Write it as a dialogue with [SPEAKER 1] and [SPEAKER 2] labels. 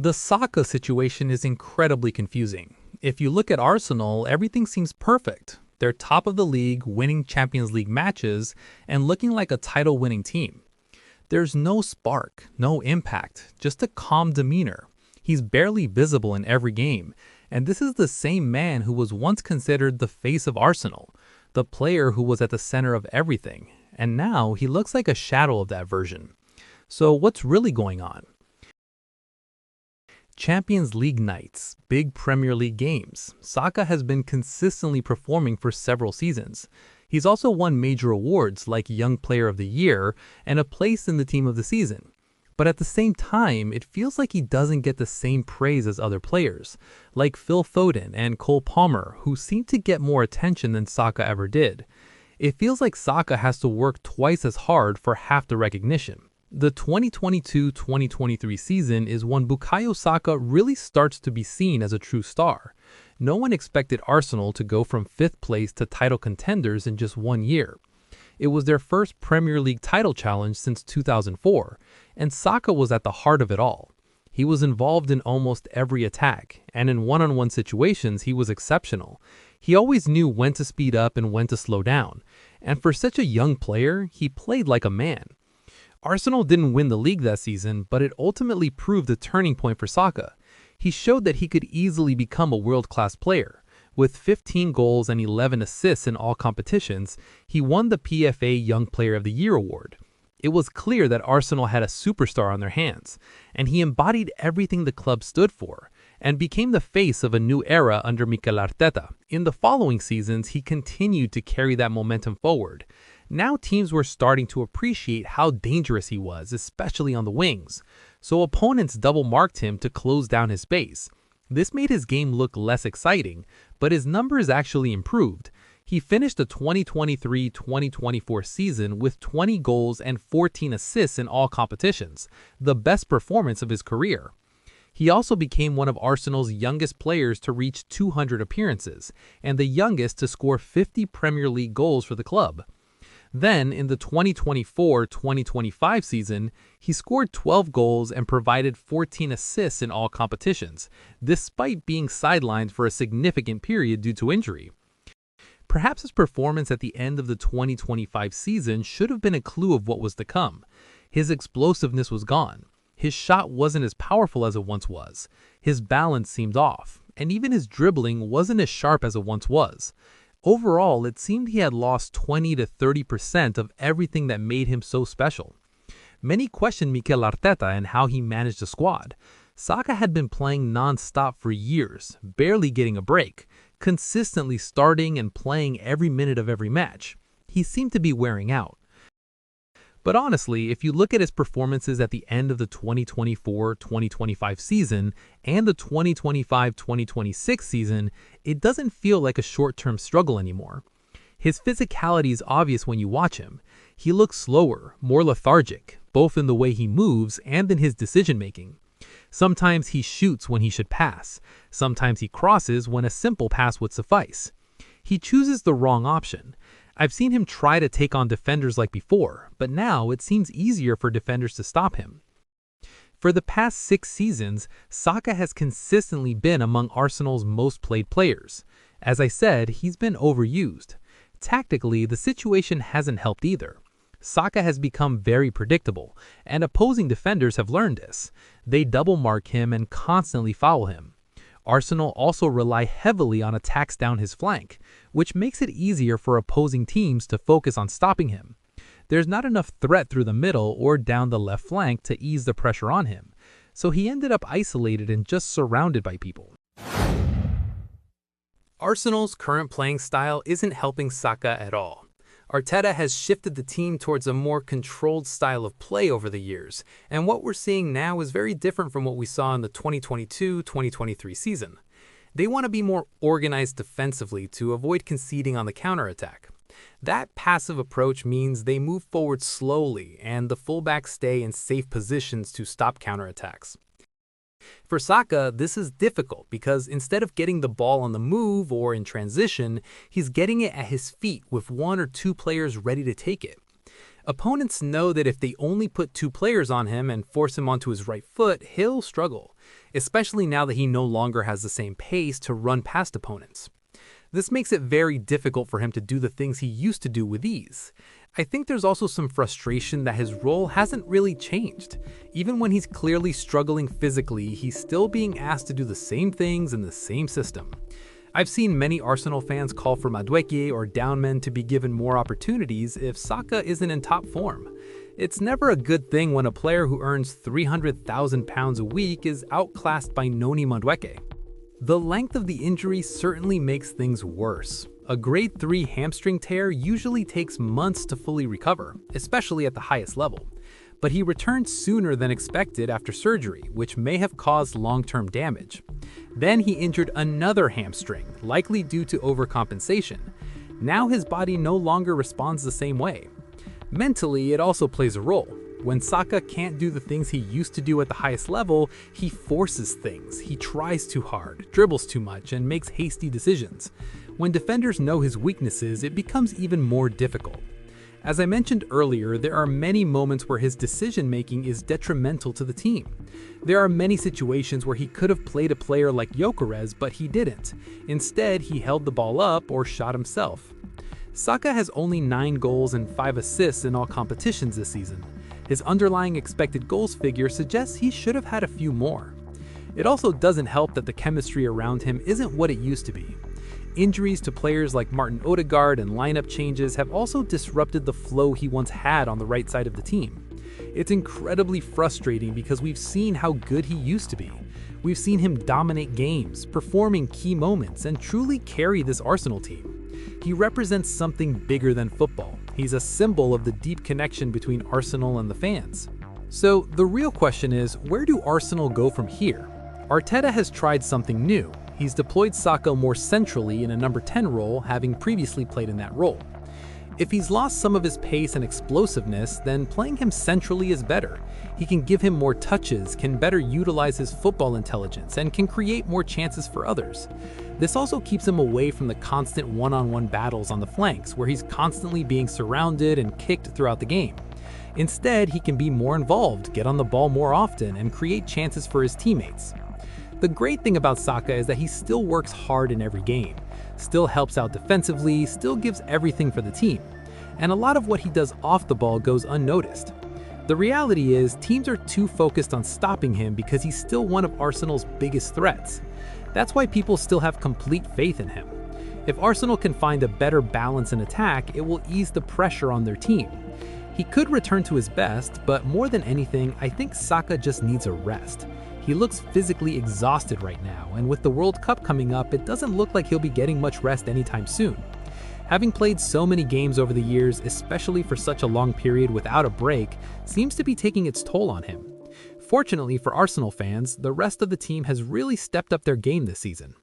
[SPEAKER 1] The Saka situation is incredibly confusing. If you look at Arsenal, everything seems perfect. They're top of the league, winning Champions League matches, and looking like a title-winning team. There's no spark, no impact, just a calm demeanor. He's barely visible in every game, and this is the same man who was once considered the face of Arsenal, the player who was at the center of everything, and now he looks like a shadow of that version. So what's really going on? Champions League nights, big Premier League games. Saka has been consistently performing for several seasons. He's also won major awards like Young Player of the Year and a place in the Team of the Season. But at the same time, it feels like he doesn't get the same praise as other players, like Phil Foden and Cole Palmer, who seem to get more attention than Saka ever did. It feels like Saka has to work twice as hard for half the recognition. The 2022-2023 season is when Bukayo Saka really starts to be seen as a true star. No one expected Arsenal to go from 5th place to title contenders in just 1 year. It was their first Premier League title challenge since 2004, and Saka was at the heart of it all. He was involved in almost every attack, and in one-on-one situations he was exceptional. He always knew when to speed up and when to slow down, and for such a young player, he played like a man. Arsenal didn't win the league that season, but it ultimately proved a turning point for Saka. He showed that he could easily become a world-class player. With 15 goals and 11 assists in all competitions, he won the PFA Young Player of the Year award. It was clear that Arsenal had a superstar on their hands, and he embodied everything the club stood for, and became the face of a new era under Mikel Arteta. In the following seasons, he continued to carry that momentum forward. Now teams were starting to appreciate how dangerous he was, especially on the wings, so opponents double-marked him to close down his space. This made his game look less exciting, but his numbers actually improved. He finished the 2023-2024 season with 20 goals and 14 assists in all competitions, the best performance of his career. He also became one of Arsenal's youngest players to reach 200 appearances, and the youngest to score 50 Premier League goals for the club. Then, in the 2024-2025 season, he scored 12 goals and provided 14 assists in all competitions, despite being sidelined for a significant period due to injury. Perhaps his performance at the end of the 2025 season should have been a clue of what was to come. His explosiveness was gone. His shot wasn't as powerful as it once was. His balance seemed off, and even his dribbling wasn't as sharp as it once was. Overall, it seemed he had lost 20 to 30% of everything that made him so special. Many questioned Mikel Arteta and how he managed the squad. Saka had been playing non-stop for years, barely getting a break, consistently starting and playing every minute of every match. He seemed to be wearing out. But honestly, if you look at his performances at the end of the 2024-2025 season and the 2025-2026 season, it doesn't feel like a short-term struggle anymore. His physicality is obvious when you watch him. He looks slower, more lethargic, both in the way he moves and in his decision-making. Sometimes he shoots when he should pass. Sometimes he crosses when a simple pass would suffice. He chooses the wrong option. I've seen him try to take on defenders like before, but now it seems easier for defenders to stop him. For the past 6 seasons, Saka has consistently been among Arsenal's most played players. As I said, he's been overused. Tactically, the situation hasn't helped either. Saka has become very predictable, and opposing defenders have learned this. They double mark him and constantly foul him. Arsenal also rely heavily on attacks down his flank, which makes it easier for opposing teams to focus on stopping him. There's not enough threat through the middle or down the left flank to ease the pressure on him, so he ended up isolated and just surrounded by people. Arsenal's current playing style isn't helping Saka at all. Arteta has shifted the team towards a more controlled style of play over the years, and what we're seeing now is very different from what we saw in the 2022-2023 season. They want to be more organized defensively to avoid conceding on the counterattack. That passive approach means they move forward slowly and the fullbacks stay in safe positions to stop counterattacks. For Saka, this is difficult because instead of getting the ball on the move or in transition, he's getting it at his feet with 1 or 2 players ready to take it. Opponents know that if they only put two players on him and force him onto his right foot, he'll struggle, especially now that he no longer has the same pace to run past opponents. This makes it very difficult for him to do the things he used to do with ease. I think there's also some frustration that his role hasn't really changed. Even when he's clearly struggling physically, he's still being asked to do the same things in the same system. I've seen many Arsenal fans call for Madueke or downmen to be given more opportunities if Saka isn't in top form. It's never a good thing when a player who earns £300,000 a week is outclassed by Noni Madueke. The length of the injury certainly makes things worse. A grade 3 hamstring tear usually takes months to fully recover, especially at the highest level. But he returned sooner than expected after surgery, which may have caused long-term damage. Then he injured another hamstring, likely due to overcompensation. Now his body no longer responds the same way. Mentally, it also plays a role. When Saka can't do the things he used to do at the highest level, he forces things. He tries too hard, dribbles too much, and makes hasty decisions. When defenders know his weaknesses, it becomes even more difficult. As I mentioned earlier, there are many moments where his decision-making is detrimental to the team. There are many situations where he could have played a player like Gyökeres, but he didn't. Instead, he held the ball up or shot himself. Saka has only 9 goals and 5 assists in all competitions this season. His underlying expected goals figure suggests he should have had a few more. It also doesn't help that the chemistry around him isn't what it used to be. Injuries to players like Martin Odegaard and lineup changes have also disrupted the flow he once had on the right side of the team. It's incredibly frustrating because we've seen how good he used to be. We've seen him dominate games, perform in key moments, and truly carry this Arsenal team. He represents something bigger than football. He's a symbol of the deep connection between Arsenal and the fans. So the real question is, where do Arsenal go from here? Arteta has tried something new. He's deployed Saka more centrally in a number 10 role, having previously played in that role. If he's lost some of his pace and explosiveness, then playing him centrally is better. He can give him more touches, can better utilize his football intelligence, and can create more chances for others. This also keeps him away from the constant one-on-one battles on the flanks, where he's constantly being surrounded and kicked throughout the game. Instead, he can be more involved, get on the ball more often, and create chances for his teammates. The great thing about Saka is that he still works hard in every game, still helps out defensively, still gives everything for the team, and a lot of what he does off the ball goes unnoticed. The reality is, teams are too focused on stopping him because he's still one of Arsenal's biggest threats. That's why people still have complete faith in him. If Arsenal can find a better balance in attack, it will ease the pressure on their team. He could return to his best, but more than anything, I think Saka just needs a rest. He looks physically exhausted right now, and with the World Cup coming up, it doesn't look like he'll be getting much rest anytime soon. Having played so many games over the years, especially for such a long period without a break, seems to be taking its toll on him. Fortunately for Arsenal fans, the rest of the team has really stepped up their game this season.